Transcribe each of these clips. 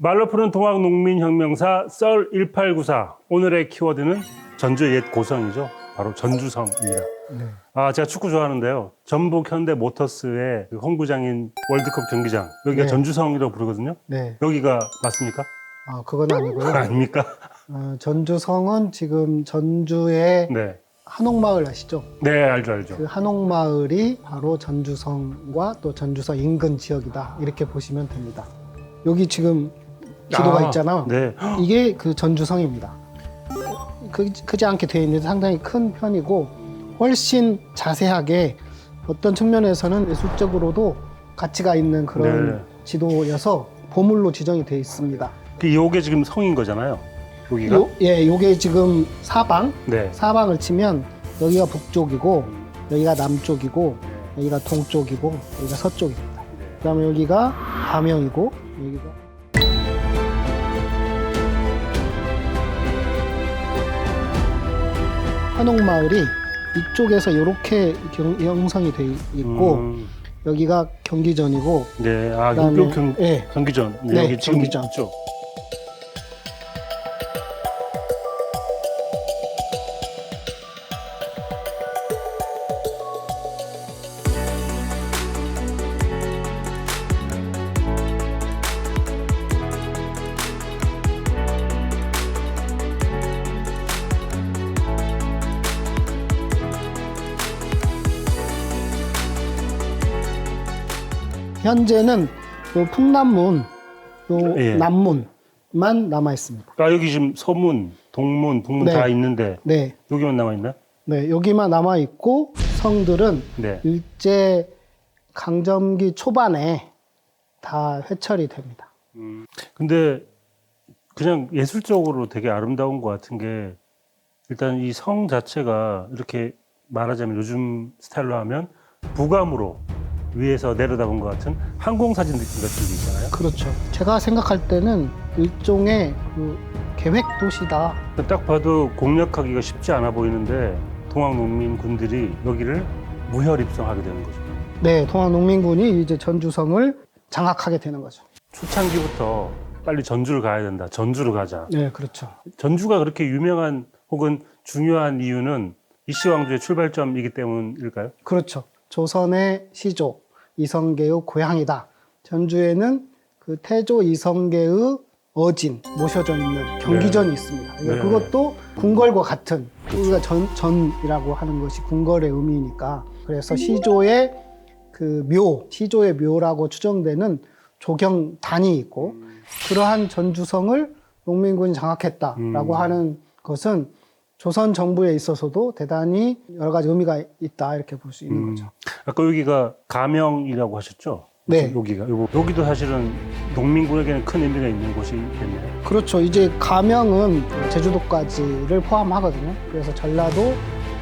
말로 푸는 동학농민혁명사 썰 1894. 오늘의 키워드는 전주의 옛 고성이죠. 바로 전주성입니다. 네. 제가 축구 좋아하는데요. 전북 현대모터스의 그 홈구장인 월드컵 경기장. 여기가 네. 전주성이라고 부르거든요. 네. 여기가 맞습니까? 그건 아니고요. 아닙니까? 전주성은 지금 전주의 네. 한옥마을 아시죠? 네, 알죠. 그 한옥마을이 바로 전주성과 또 전주성 인근 지역이다. 이렇게 보시면 됩니다. 여기 지금 지도가 있잖아요. 네. 이게 그 전주성입니다. 크지 않게 되어 있는데 상당히 큰 편이고 훨씬 자세하게 어떤 측면에서는 예술적으로도 가치가 있는 그런 네. 지도여서 보물로 지정이 되어 있습니다. 요게 지금 성인 거잖아요. 여기가? 요게 지금 사방, 네. 사방을 치면 여기가 북쪽이고 여기가 남쪽이고 여기가 동쪽이고 여기가 서쪽입니다. 그다음에 여기가 가명이고 여기가 한옥마을이 이쪽에서 이렇게 형성이 돼 있고 여기가 경기전이고 네, 그다음에 네. 경기전. 네, 여기 지금 경기전. 있죠. 현재는 요 풍남문, 요 예. 남문만 남아 있습니다. 여기 지금 서문, 동문, 북문 네. 다 있는데 네, 여기만 남아 있나? 네 여기만 남아 있고 성들은 네. 일제 강점기 초반에 다 회철이 됩니다. 근데 그냥 예술적으로 되게 아름다운 것 같은 게 일단 이 성 자체가 이렇게 말하자면 요즘 스타일로 하면 부감으로 위에서 내려다본 것 같은 항공사진 느낌 같은 게 있잖아요. 그렇죠. 제가 생각할 때는 일종의 그 계획 도시다. 딱 봐도 공략하기가 쉽지 않아 보이는데 동학농민군들이 여기를 무혈 입성하게 되는 거죠. 네, 동학농민군이 이제 전주성을 장악하게 되는 거죠. 초창기부터 빨리 전주를 가야 된다. 전주로 가자. 네, 그렇죠. 전주가 그렇게 유명한 혹은 중요한 이유는 이씨왕조의 출발점이기 때문일까요? 그렇죠. 조선의 시조 이성계의 고향이다. 전주에는 그 태조 이성계의 어진 모셔져 있는 경기전이 있습니다. 그러니까 네. 그것도 궁궐과 같은 우리가 전이라고 하는 것이 궁궐의 의미니까 그래서 시조의 그 묘, 시조의 묘라고 추정되는 조경단이 있고 그러한 전주성을 농민군이 장악했다라고 하는 것은 조선 정부에 있어서도 대단히 여러 가지 의미가 있다 이렇게 볼 수 있는 거죠. 아까 여기가 가명이라고 하셨죠? 네. 여기도 사실은 농민군에게는 큰 의미가 있는 곳이겠네요. 그렇죠. 이제 가명은 제주도까지를 포함하거든요. 그래서 전라도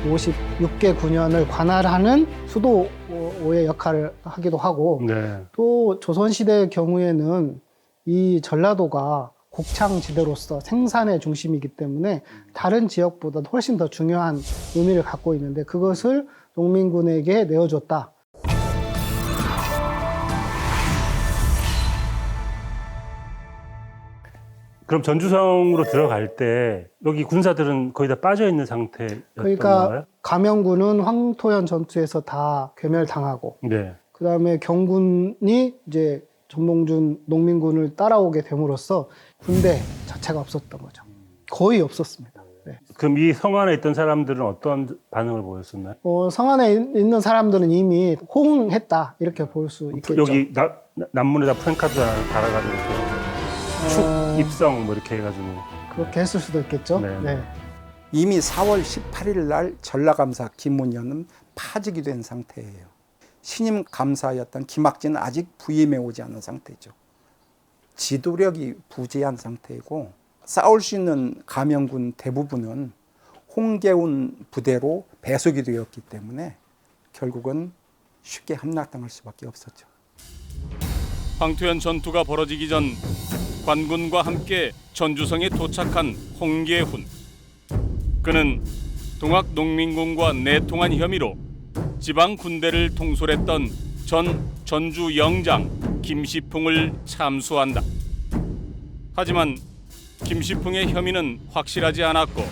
56개 군현을 관할하는 수도의 역할을 하기도 하고 네. 또 조선시대의 경우에는 이 전라도가 곡창지대로서 생산의 중심이기 때문에 다른 지역보다 훨씬 더 중요한 의미를 갖고 있는데 그것을 농민군에게 내어줬다. 그럼 전주성으로 들어갈 때 여기 군사들은 거의 다 빠져 있는 상태였던 그러니까 건가요? 가명군은 황토현 전투에서 다 괴멸당하고 네. 그다음에 경군이 이제 정몽준 농민군을 따라오게 됨으로써 군대 자체가 없었던 거죠. 거의 없었습니다. 네. 그럼 이 성 안에 있던 사람들은 어떤 반응을 보였었나요? 성 안에 있는 사람들은 이미 호응했다 이렇게 볼 수 있겠죠. 여기 남문에다 프랭카드 달아가지고 축 입성 뭐 이렇게 해가지고 그렇게 했을 수도 있겠죠. 네. 네. 이미 4월 18일 날 전라감사 김문현은 파직이 된 상태예요. 신임 감사였던 김학진은 아직 부임해 오지 않은 상태죠. 지도력이 부재한 상태이고 싸울 수 있는 가명군 대부분은 홍계운 부대로 배속이 되었기 때문에 결국은 쉽게 함락당할 수밖에 없었죠. 황토현 전투가 벌어지기 전 관군과 함께 전주성에 도착한 홍계훈. 그는 동학농민군과 내통한 혐의로 지방 군대를 통솔했던 전 전주 영장 김시풍을 참수한다. 하지만 김시풍의 혐의는 확실하지 않았고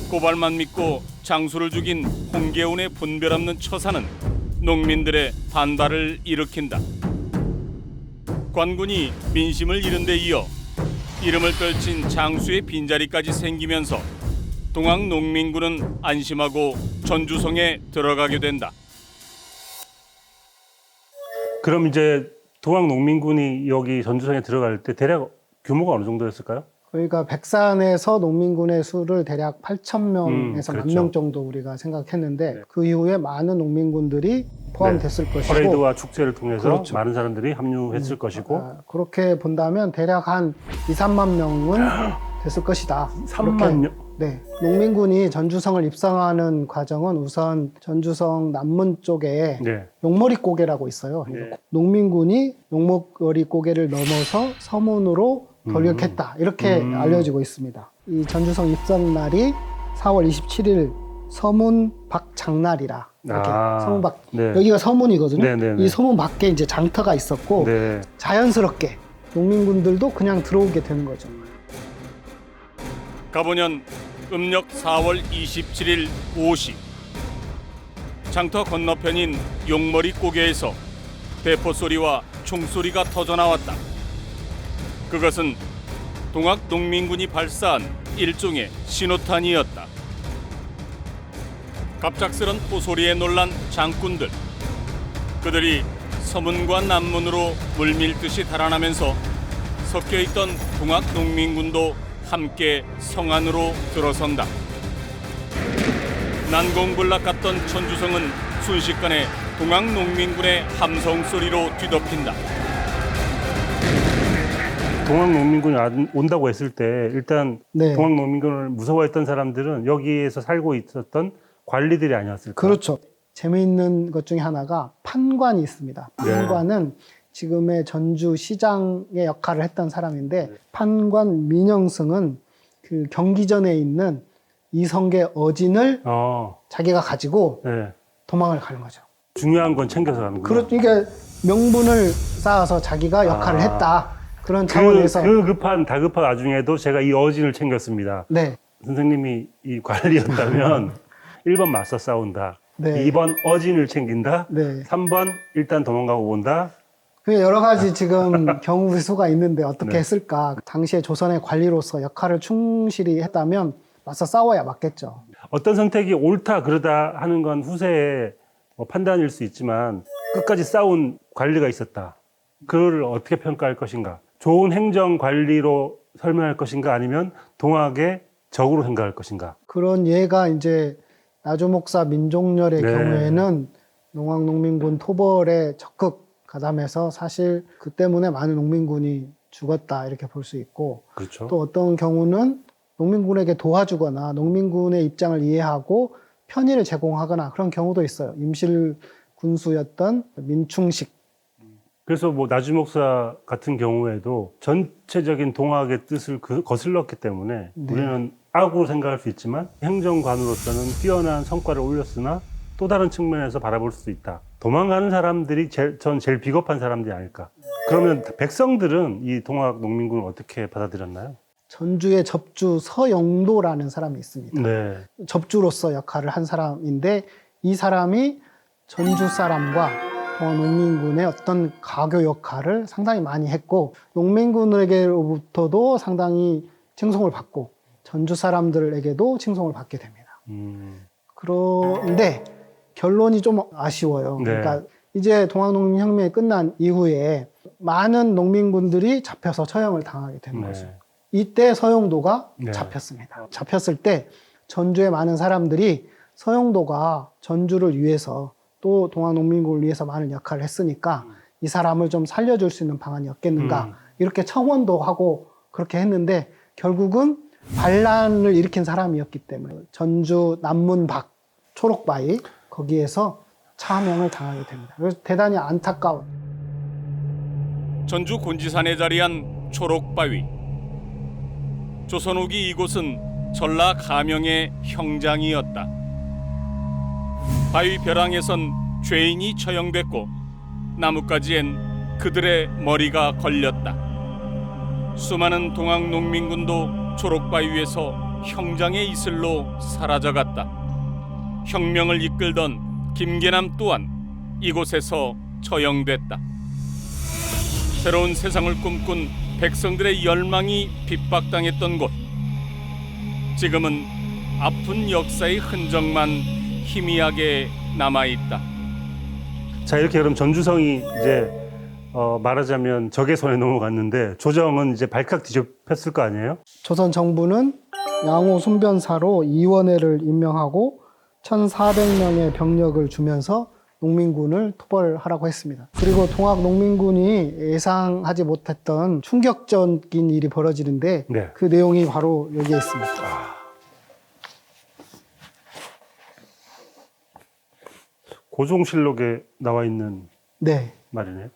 고발만 믿고 장수를 죽인 홍계훈의 분별 없는 처사는 농민들의 반발을 일으킨다. 관군이 민심을 잃은 데 이어 이름을 떨친 장수의 빈자리까지 생기면서 동학농민군은 안심하고 전주성에 들어가게 된다. 그럼 이제 동학농민군이 여기 전주성에 들어갈 때 대략 규모가 어느 정도였을까요? 저희가 백산에서 농민군의 수를 대략 8,000명에서 그렇죠. 10,000명 정도 우리가 생각했는데 네. 그 이후에 많은 농민군들이 포함됐을 것이고 퍼레이드와 축제를 통해서 그렇죠. 많은 사람들이 합류했을 것이고 그렇게 본다면 대략 한 2, 3만 명은 됐을 것이다. 3만 명? 네. 농민군이 전주성을 입성하는 과정은 우선 전주성 남문 쪽에 네. 용머리 고개라고 있어요. 네. 농민군이 용머리 고개를 넘어서 서문으로 돌격했다. 이렇게 알려지고 있습니다. 이 전주성 입성 날이 4월 27일 서문 박장날이라. 이렇게 서문 밖. 네. 여기가 서문이거든요. 네, 네, 네. 이 서문 밖에 이제 장터가 있었고 네. 자연스럽게 농민군들도 그냥 들어오게 되는 거죠. 가보년 음력 4월 27일 오시 장터 건너편인 용머리 고개에서 대포 소리와 총소리가 터져 나왔다. 그것은 동학농민군이 발사한 일종의 신호탄이었다. 갑작스런 포소리에 놀란 장군들. 그들이 서문과 남문으로 물밀듯이 달아나면서 섞여있던 동학농민군도 함께 성 안으로 들어선다. 난공불락 같던 전주성은 순식간에 동학농민군의 함성 소리로 뒤덮인다. 동학농민군이 온다고 했을 때 일단 네. 동학농민군을 무서워했던 사람들은 여기에서 살고 있었던 관리들이 아니었을까? 그렇죠. 재미있는 것 중에 하나가 판관이 있습니다. 판관은 지금의 전주시장의 역할을 했던 사람인데 판관 민영승은 그 경기전에 있는 이성계 어진을 자기가 가지고 네. 도망을 가는 거죠. 중요한 건 챙겨서 가는구나. 그러니까 명분을 쌓아서 자기가 역할을 했다. 그런 차원에서 다급한 와중에도 제가 이 어진을 챙겼습니다. 네. 선생님이 이 관리였다면 1번 맞서 싸운다. 네. 2번 어진을 챙긴다. 네. 3번 일단 도망가고 온다. 그 여러 가지 지금 경우의 수가 있는데 어떻게 네. 했을까? 당시에 조선의 관리로서 역할을 충실히 했다면 맞서 싸워야 맞겠죠. 어떤 선택이 옳다 그러다 하는 건 후세의 판단일 수 있지만 끝까지 싸운 관리가 있었다. 그걸 어떻게 평가할 것인가? 좋은 행정 관리로 설명할 것인가? 아니면 동학의 적으로 생각할 것인가? 그런 예가 이제 나주목사 민족렬의 네. 경우에는 농학농민군 토벌에 적극 가담해서 사실 그 때문에 많은 농민군이 죽었다 이렇게 볼 수 있고 그렇죠. 또 어떤 경우는 농민군에게 도와주거나 농민군의 입장을 이해하고 편의를 제공하거나 그런 경우도 있어요. 임실 군수였던 민충식. 그래서 나주 목사 같은 경우에도 전체적인 동학의 뜻을 거슬렀기 때문에 네. 우리는 악으로 생각할 수 있지만 행정관으로서는 뛰어난 성과를 올렸으나 또 다른 측면에서 바라볼 수도 있다. 도망가는 사람들이 전 제일 비겁한 사람들이 아닐까. 그러면 백성들은 이 동학 농민군을 어떻게 받아들였나요? 전주의 접주 서영도라는 사람이 있습니다. 네. 접주로서 역할을 한 사람인데 이 사람이 전주 사람과 동학 농민군의 어떤 가교 역할을 상당히 많이 했고 농민군에게로부터도 상당히 칭송을 받고 전주 사람들에게도 칭송을 받게 됩니다. 그런데 결론이 좀 아쉬워요. 네. 그러니까 이제 동학농민혁명이 끝난 이후에 많은 농민군들이 잡혀서 처형을 당하게 된 거죠. 이때 서영도가 네. 잡혔습니다. 잡혔을 때 전주의 많은 사람들이 서영도가 전주를 위해서 또 동학농민군을 위해서 많은 역할을 했으니까 이 사람을 좀 살려줄 수 있는 방안이 없겠는가 이렇게 청원도 하고 그렇게 했는데 결국은 반란을 일으킨 사람이었기 때문에 전주 남문 밖 초록바위 거기에서 차명을 당하게 됩니다. 그래서 대단히 안타까운. 전주 곤지산에 자리한 초록바위. 조선 후기 이곳은 전라 가명의 형장이었다. 바위 벼랑에선 죄인이 처형됐고 나뭇가지엔 그들의 머리가 걸렸다. 수많은 동학 농민군도 초록바위에서 형장의 이슬로 사라져갔다. 혁명을 이끌던 김계남 또한 이곳에서 처형됐다. 새로운 세상을 꿈꾼 백성들의 열망이 핍박당했던 곳. 지금은 아픈 역사의 흔적만 희미하게 남아있다. 자, 이렇게 그럼 전주성이 이제 말하자면 적의 손에 넘어갔는데 조정은 이제 발칵 뒤집혔을 거 아니에요? 조선 정부는 양호 순변사로 이원회를 임명하고 1,400명의 병력을 주면서 농민군을 토벌하라고 했습니다. 그리고 동학 농민군이 예상하지 못했던 충격적인 일이 벌어지는데 네. 그 내용이 바로 여기에 있습니다. 고종실록에 나와 있는 네. 말이네요.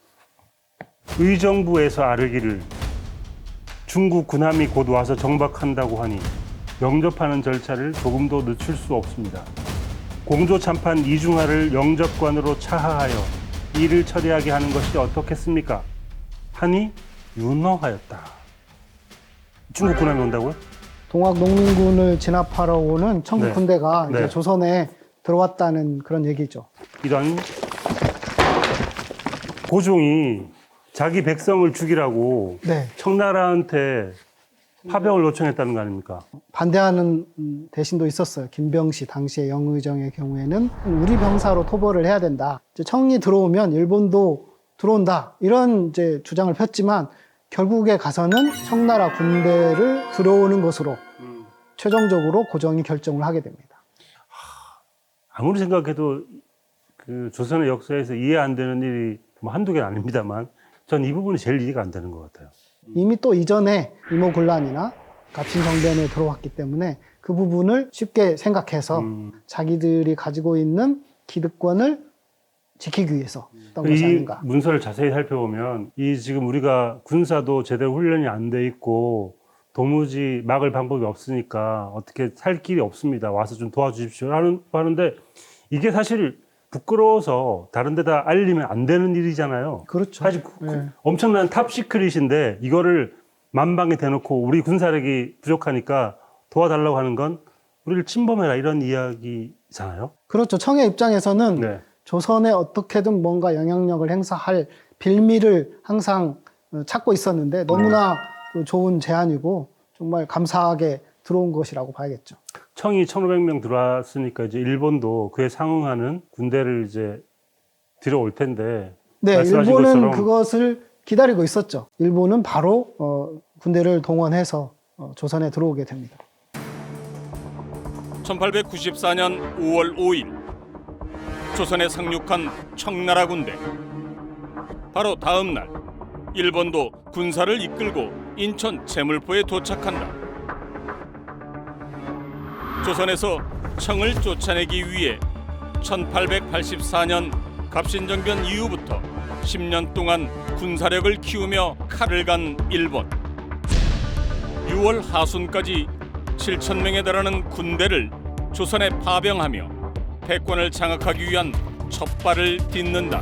의정부에서 아르기를 중국 군함이 곧 와서 정박한다고 하니 영접하는 절차를 조금도 늦출 수 없습니다. 공조참판 이중하를 영접관으로 차하하여 일을 처리하게 하는 것이 어떻겠습니까? 하니 윤허하였다. 중국 군함이 온다고요? 동학 농민군을 진압하러 오는 청국 네. 군대가 네. 이제 조선에 들어왔다는 그런 얘기죠. 이런 고종이 자기 백성을 죽이라고 네. 청나라한테 파병을 요청했다는 거 아닙니까? 반대하는 대신도 있었어요. 김병시 당시의 영의정의 경우에는 우리 병사로 토벌을 해야 된다. 이제 청이 들어오면 일본도 들어온다. 이런 이제 주장을 폈지만 결국에 가서는 청나라 군대를 들어오는 것으로 최종적으로 고종이 결정을 하게 됩니다. 아무리 생각해도 그 조선의 역사에서 이해 안 되는 일이 뭐 한두 개는 아닙니다만 전 이 부분이 제일 이해가 안 되는 것 같아요. 이미 또 이전에 이모군란이나 갑신정변에 들어왔기 때문에 그 부분을 쉽게 생각해서 자기들이 가지고 있는 기득권을 지키기 위해서 했던 것이 이 아닌가. 문서를 자세히 살펴보면 이 지금 우리가 군사도 제대로 훈련이 안 돼 있고 도무지 막을 방법이 없으니까 어떻게 살 길이 없습니다. 와서 좀 도와주십시오 하는데 이게 사실 부끄러워서 다른 데다 알리면 안 되는 일이잖아요. 그렇죠. 사실 네. 엄청난 탑 시크릿인데 이거를 만방에 대놓고 우리 군사력이 부족하니까 도와달라고 하는 건 우리를 침범해라 이런 이야기잖아요. 그렇죠. 청의 입장에서는 네. 조선에 어떻게든 뭔가 영향력을 행사할 빌미를 항상 찾고 있었는데 너무나 좋은 제안이고 정말 감사하게 들어온 것이라고 봐야겠죠. 청이 1,500명 들어왔으니까 이제 일본도 그에 상응하는 군대를 이제 들어올 텐데. 네, 말씀하신 일본은 것처럼 그것을 기다리고 있었죠. 일본은 바로 군대를 동원해서 조선에 들어오게 됩니다. 1894년 5월 5일 조선에 상륙한 청나라 군대. 바로 다음 날 일본도 군사를 이끌고 인천 제물포에 도착한다. 조선에서 청을 쫓아내기 위해 1884년 갑신정변 이후부터 10년 동안 군사력을 키우며 칼을 간 일본. 6월 하순까지 7,000명에 달하는 군대를 조선에 파병하며 패권을 장악하기 위한 첫 발을 딛는다.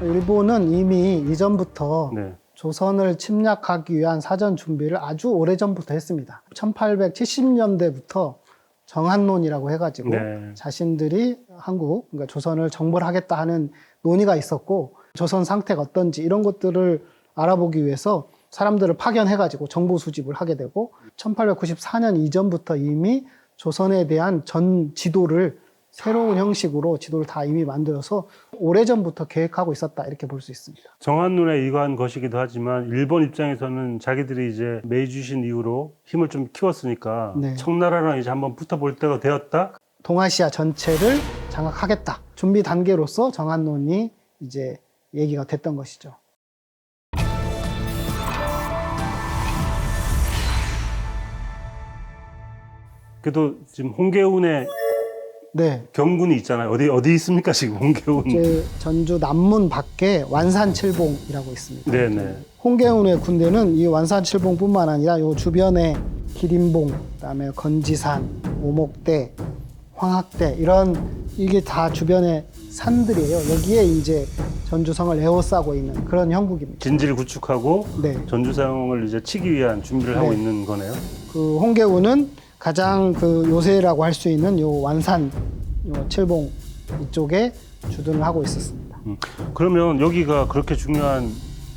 일본은 이미 이전부터 네. 조선을 침략하기 위한 사전 준비를 아주 오래전부터 했습니다. 1870년대부터 정한론이라고 해가지고 네. 자신들이 한국, 그러니까 조선을 정벌 하겠다 하는 논의가 있었고 조선 상태가 어떤지 이런 것들을 알아보기 위해서 사람들을 파견해가지고 정보 수집을 하게 되고 1894년 이전부터 이미 조선에 대한 전 지도를 새로운 형식으로 지도를 다 이미 만들어서 오래전부터 계획하고 있었다 이렇게 볼 수 있습니다. 정한눈에 의거한 것이기도 하지만 일본 입장에서는 자기들이 이제 메이주신 이후로 힘을 좀 키웠으니까 네. 청나라랑 이제 한번 붙어볼 때가 되었다. 동아시아 전체를 장악하겠다. 준비 단계로서 정한론이 이제 얘기가 됐던 것이죠. 그래도 지금 홍계운의 네. 경군이 있잖아요. 어디 있습니까 지금 홍계운? 이제 전주 남문 밖에 완산칠봉이라고 있습니다. 네네. 홍계운의 군대는 이 완산칠봉뿐만 아니라 요 주변에 기린봉, 그다음에 건지산, 오목대, 황학대 이런 이게 다 주변의 산들이에요. 여기에 이제 전주성을 에워싸고 있는 그런 형국입니다. 진지를 구축하고 네. 전주성을 이제 치기 위한 준비를 네. 하고 있는 거네요. 그 홍계우는 가장 그 요새라고 할 수 있는 요 완산 요 칠봉 이쪽에 주둔을 하고 있었습니다. 그러면 여기가 그렇게 중요한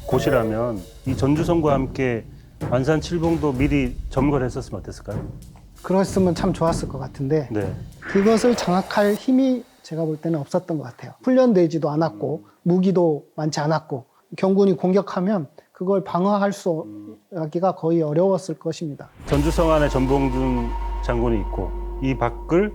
곳이라면 이 전주성과 함께 완산 칠봉도 미리 점거를 했었으면 어땠을까요? 그랬으면 참 좋았을 것 같은데 네. 그것을 장악할 힘이 제가 볼 때는 없었던 것 같아요. 훈련되지도 않았고 무기도 많지 않았고 경군이 공격하면 그걸 방어할 수 하기가 거의 어려웠을 것입니다. 전주성 안에 전봉준 장군이 있고 이 밖을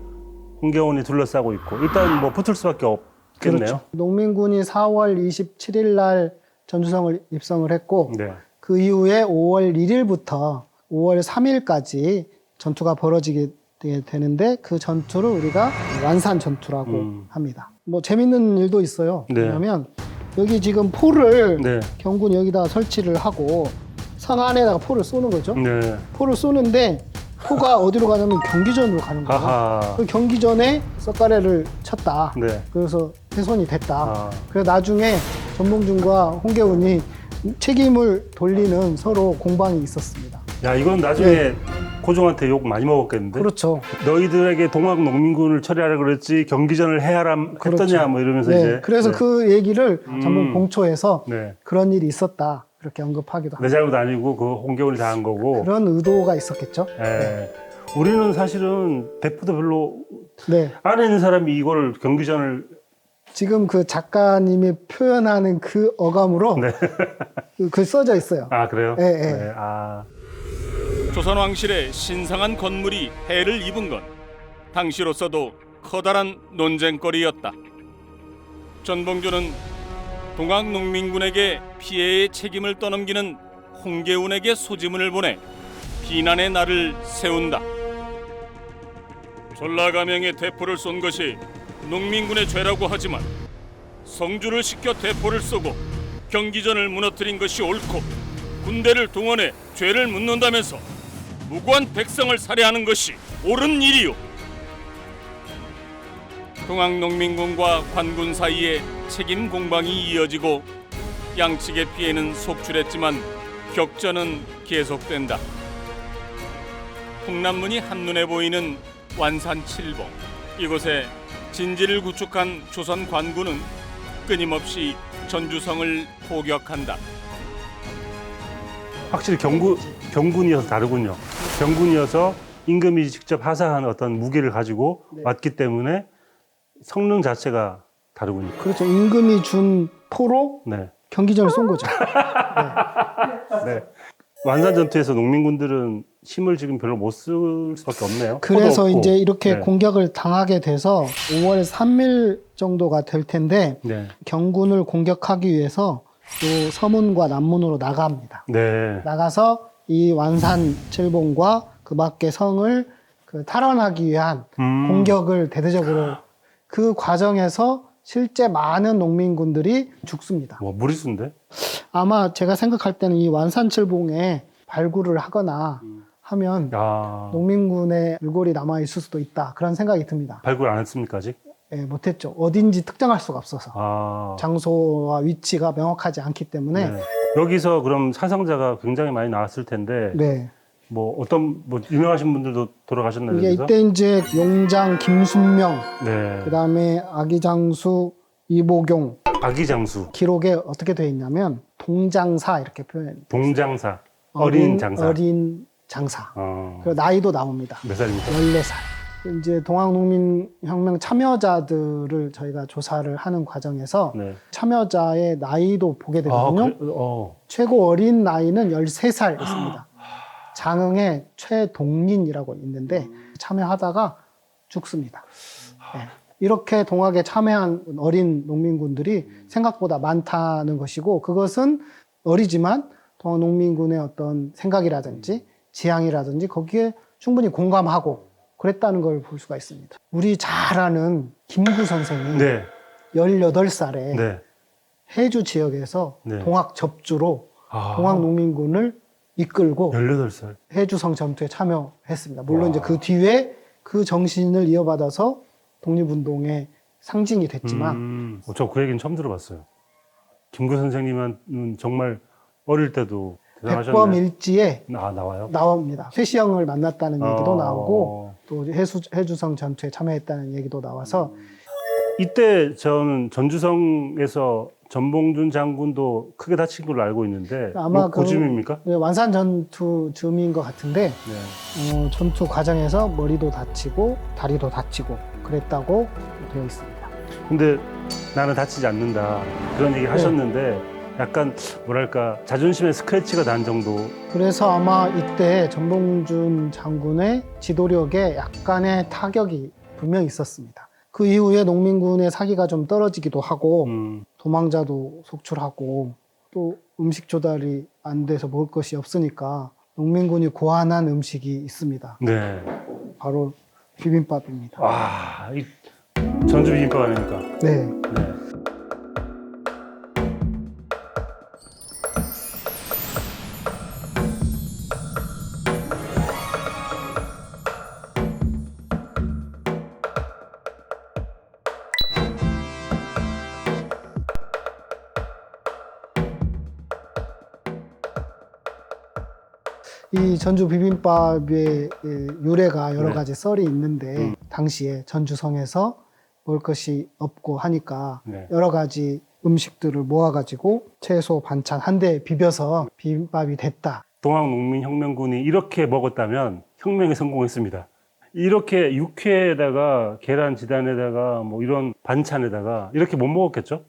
홍계원이 둘러싸고 있고 일단 뭐 붙을 수밖에 없겠네요. 그렇죠. 농민군이 4월 27일 날 전주성을 입성을 했고 네. 그 이후에 5월 1일부터 5월 3일까지 전투가 벌어지게 되는데 그 전투를 우리가 완산 전투라고 합니다. 뭐 재밌는 일도 있어요. 네. 왜냐하면 여기 지금 포를 네. 경군이 여기다 설치를 하고 성 안에다가 포를 쏘는 거죠. 네. 포를 쏘는데 포가 어디로 가냐면 경기전으로 가는 거예요. 아하. 그 경기전에 썩가래를 쳤다. 네. 그래서 훼손이 됐다. 아. 그래서 나중에 전봉준과 홍계훈이 책임을 돌리는 서로 공방이 있었습니다. 야, 이건 나중에 고종한테 욕 많이 먹었겠는데? 그렇죠. 너희들에게 동학 농민군을 처리하라 그랬지 경기전을 해야라 했더냐 뭐 이러면서 네, 이제 그래서 네. 그 얘기를 전북 봉초에서 네. 그런 일이 있었다 그렇게 언급하기도 내 합니다. 잘못 아니고 그 홍계원이 다 한 거고. 그런 의도가 있었겠죠. 예. 우리는 사실은 대포도 별로 네, 안에 있는 사람이 이걸 경기전을 지금 그 작가님이 표현하는 그 어감으로 네. 그 써져 있어요. 아 그래요? 예, 예. 네. 아 조선 왕실의 신성한 건물이 해를 입은 건 당시로서도 커다란 논쟁거리였다. 전봉준은 동학 농민군에게 피해의 책임을 떠넘기는 홍계운에게 소지문을 보내 비난의 날을 세운다. 전라가명에 대포를 쏜 것이 농민군의 죄라고 하지만 성주를 시켜 대포를 쏘고 경기전을 무너뜨린 것이 옳고 군대를 동원해 죄를 묻는다면서 무고한 백성을 살해하는 것이 옳은 일이요. 동학농민군과 관군 사이에 책임 공방이 이어지고 양측의 피해는 속출했지만 격전은 계속된다. 풍남문이 한눈에 보이는 완산 칠봉. 이곳에 진지를 구축한 조선 관군은 끊임없이 전주성을 포격한다. 확실히 경군이어서 다르군요. 경군이어서 임금이 직접 하사한 어떤 무기를 가지고 왔기 때문에 성능 자체가 다르군요. 그렇죠. 임금이 준 포로 네. 경기전을 쏜 거죠. 네. 완산 전투에서 농민군들은 힘을 지금 별로 못 쓸 수밖에 없네요. 그래서 포도 없고. 이제 이렇게 네. 공격을 당하게 돼서 5월 3일 정도가 될 텐데 네. 경군을 공격하기 위해서 요 서문과 남문으로 나갑니다. 네. 나가서 이 완산 칠봉과 그 밖의 성을 그 탈환하기 위한 공격을 대대적으로 그 과정에서 실제 많은 농민군들이 죽습니다. 뭐 무리수인데? 아마 제가 생각할 때는 이 완산 칠봉에 발굴을 하거나 하면 야. 농민군의 물골이 남아 있을 수도 있다 그런 생각이 듭니다. 발굴 안 했습니까 아직? 예, 못했죠. 어딘지 특정할 수가 없어서 아. 장소와 위치가 명확하지 않기 때문에 네. 여기서 그럼 사상자가 굉장히 많이 나왔을 텐데 네. 뭐 어떤 뭐 유명하신 분들도 돌아가셨나요? 이게 여기서? 이때 이제 용장 김순명 네. 그다음에 아기장수 이보경 아기장수, 기록에 어떻게 되어 있냐면 동장사 이렇게 표현. 동장사, 어린 장사. 어린 장사. 어. 그리고 나이도 나옵니다. 몇 살입니까? 14살. 이제 동학농민혁명 참여자들을 저희가 조사를 하는 과정에서 네. 참여자의 나이도 보게 아, 되거든요. 그래? 최고 어린 나이는 13살 있습니다. 장흥에 최동린이라고 있는데 참여하다가 죽습니다. 네. 이렇게 동학에 참여한 어린 농민군들이 생각보다 많다는 것이고 그것은 어리지만 동학 농민군의 어떤 생각이라든지 지향이라든지 거기에 충분히 공감하고 그랬다는 걸 볼 수가 있습니다. 우리 잘 아는 김구 선생이 네. 18살에 네. 해주 지역에서 네. 동학 접주로 아. 동학 농민군을 이끌고 18살. 해주성 전투에 참여했습니다. 물론 와. 이제 그 뒤에 그 정신을 이어받아서 독립운동의 상징이 됐지만 저 그 얘기는 처음 들어봤어요. 김구 선생님은 정말 어릴 때도 대단하셨네. 백범일지에 나와요? 나옵니다. 최시영을 만났다는 얘기도 어. 나오고 또 해주성 전투에 참여했다는 얘기도 나와서 이때 저는 전주성에서 전봉준 장군도 크게 다친 걸로 알고 있는데 아마 고쯤입니까? 완산 전투 즈음인 것 같은데 네. 전투 과정에서 머리도 다치고 다리도 다치고 그랬다고 되어 있습니다. 근데 나는 다치지 않는다 그런 얘기 하셨는데 약간 뭐랄까 자존심에 스크래치가 난 정도. 그래서 아마 이때 전봉준 장군의 지도력에 약간의 타격이 분명히 있었습니다. 그 이후에 농민군의 사기가 좀 떨어지기도 하고 도망자도 속출하고 또 음식 조달이 안 돼서 먹을 것이 없으니까 농민군이 고안한 음식이 있습니다. 네. 바로 비빔밥입니다. 와, 이 전주 비빔밥 아닙니까? 네. 네. 이 전주 비빔밥의 유래가 여러 네. 가지 썰이 있는데 당시에 전주성에서 먹을 것이 없고 하니까 네. 여러 가지 음식들을 모아가지고 채소 반찬 한 대에 비벼서 비빔밥이 됐다. 동학농민혁명군이 이렇게 먹었다면 혁명에 성공했습니다. 이렇게 육회에다가 계란 지단에다가 뭐 이런 반찬에다가 이렇게 못 먹었겠죠?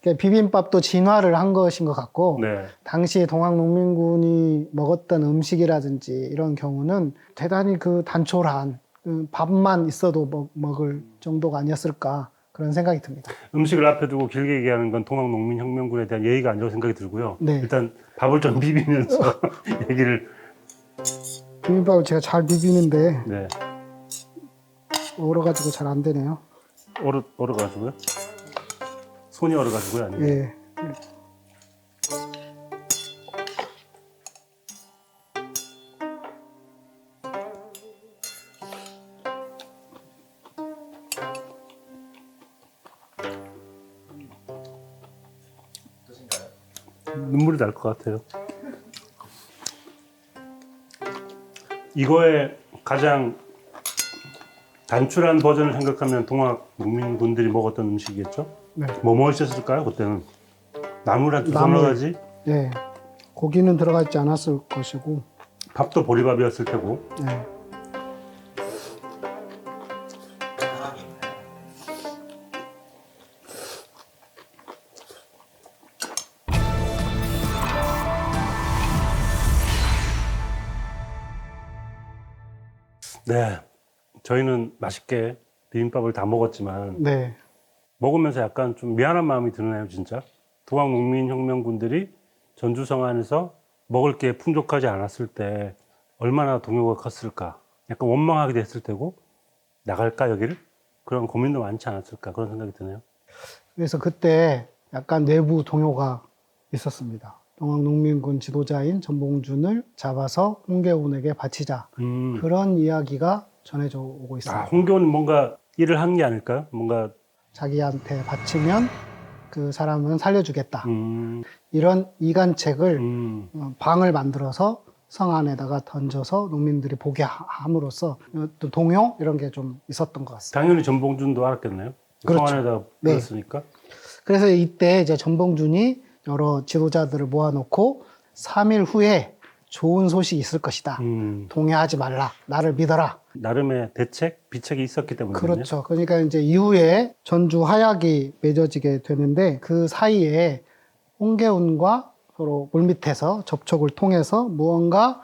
그러니까 비빔밥도 진화를 한 것인 것 같고 네. 당시 동학농민군이 먹었던 음식이라든지 이런 경우는 대단히 그 단촐한 그 밥만 있어도 먹을 정도가 아니었을까 그런 생각이 듭니다. 음식을 앞에 두고 길게 얘기하는 건 동학농민혁명군에 대한 예의가 아니라고 생각이 들고요. 네. 일단 밥을 좀 비비면서 얘기를. 비빔밥을 제가 잘 비비는데 네. 얼어가지고 잘 안 되네요. 얼어가지고요? 손이 얼어가지고요? 아니면? 예. 눈물이 날 것 같아요. 이거의 가장 단출한 버전을 생각하면 동학 농민군들이 먹었던 음식이겠죠? 네. 뭐 먹으셨을까요? 그때는 나물 한 두세 나물. 가지, 예. 고기는 들어가 있지 않았을 것이고, 밥도 보리밥이었을 테고. 예. 네, 저희는 맛있게 비빔밥을 다 먹었지만 네. 먹으면서 약간 좀 미안한 마음이 드네요, 진짜. 동학농민혁명군들이 전주성 안에서 먹을 게 풍족하지 않았을 때 얼마나 동요가 컸을까. 약간 원망하기도 했을 테고 나갈까 여기를? 그런 고민도 많지 않았을까 그런 생각이 드네요. 그래서 그때 약간 내부 동요가 있었습니다. 동학농민군 지도자인 전봉준을 잡아서 홍계훈에게 바치자. 그런 이야기가 전해져 오고 있습니다. 홍교는 뭔가 일을 한 게 아닐까요? 뭔가 자기한테 바치면 그 사람은 살려주겠다. 음, 이런 이간책을 음, 방을 만들어서 성 안에다가 던져서 농민들이 보게 함으로써 또 동요 이런 게 좀 있었던 것 같습니다. 당연히 전봉준도 알았겠네요. 그렇죠. 성 안에다 네. 뿌렸으니까. 그래서 이때 이제 전봉준이 여러 지도자들을 모아놓고 3일 후에 좋은 소식이 있을 것이다. 동요하지 말라. 나를 믿어라. 나름의 대책, 비책이 있었기 때문이거든요. 그렇죠. 그러니까 이제 이후에 전주 화약이 맺어지게 되는데 그 사이에 홍계훈과 서로 물밑에서 접촉을 통해서 무언가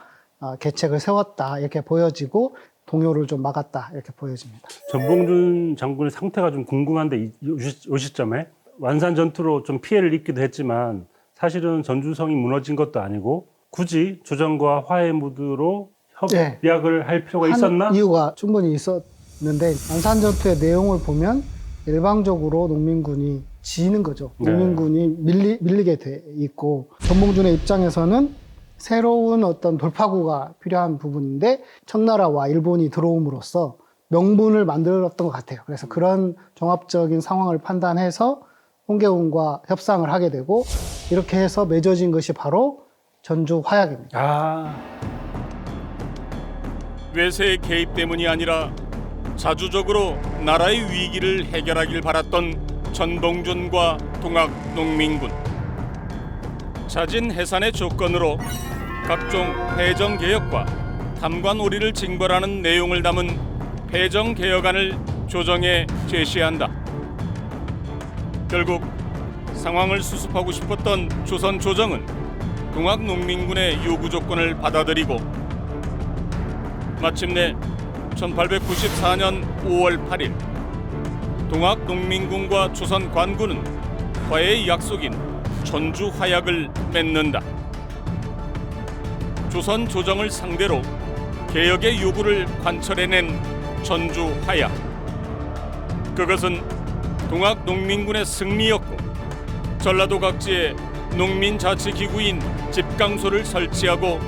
계책을 세웠다 이렇게 보여지고 동요를 좀 막았다 이렇게 보여집니다. 전봉준 장군의 상태가 좀 궁금한데 이 시점에 완산 전투로 좀 피해를 입기도 했지만 사실은 전주성이 무너진 것도 아니고 굳이 조정과 화해 무드로 협약을 할 필요가 있었나? 한 이유가 충분히 있었는데 완산 전투의 내용을 보면 일방적으로 농민군이 지는 거죠. 네. 농민군이 밀리게 돼 있고 전봉준의 입장에서는 새로운 어떤 돌파구가 필요한 부분인데 청나라와 일본이 들어옴으로써 명분을 만들었던 것 같아요. 그래서 그런 종합적인 상황을 판단해서 홍계훈과 협상을 하게 되고 이렇게 해서 맺어진 것이 바로 전주 화약입니다. 아, 외세의 개입 때문이 아니라 자주적으로 나라의 위기를 해결하길 바랐던 전봉준과 동학농민군. 잦은 해산의 조건으로 각종 해정개혁과 탐관오리를 징벌하는 내용을 담은 해정개혁안을 조정에 제시한다. 결국 상황을 수습하고 싶었던 조선 조정은 동학농민군의 요구 조건을 받아들이고 마침내 1894년 5월 8일 동학농민군과 조선 관군은 화해의 약속인 전주 화약을 맺는다. 조선 조정을 상대로 개혁의 요구를 관철해낸 전주 화약. 그것은 동학농민군의 승리였고 전라도 각지에 농민자치기구인 집강소를 설치하고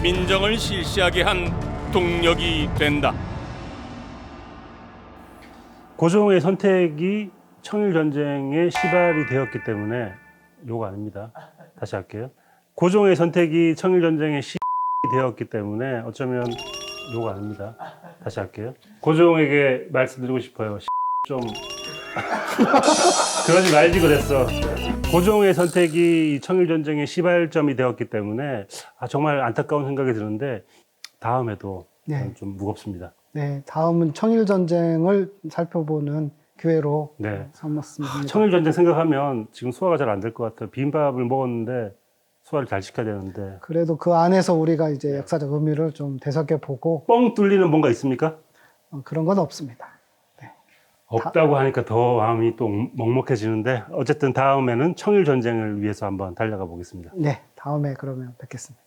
민정을 실시하게 한 동력이 된다. 고종의 선택이 청일전쟁의 시발이 되었기 때문에 요거 아닙니다. 다시 할게요. 고종의 선택이 청일전쟁의 시발이 되었기 때문에 어쩌면 요거 아닙니다. 다시 할게요. 고종에게 말씀드리고 싶어요. 좀 그러지 말지 그랬어. 고종의 선택이 청일전쟁의 시발점이 되었기 때문에 정말 안타까운 생각이 드는데 다음에도 네. 좀 무겁습니다. 네, 다음은 청일전쟁을 살펴보는 기회로 네. 삼았습니다. 청일전쟁 생각하면 지금 소화가 잘 안 될 것 같아요. 비빔밥을 먹었는데 소화를 잘 시켜야 되는데 그래도 그 안에서 우리가 이제 역사적 의미를 좀 되새겨 보고 뻥 뚫리는 뭔가 있습니까? 그런 건 없습니다. 없다고 하니까 더 마음이 또 먹먹해지는데 어쨌든 다음에는 청일전쟁을 위해서 한번 달려가 보겠습니다. 네, 다음에 그러면 뵙겠습니다.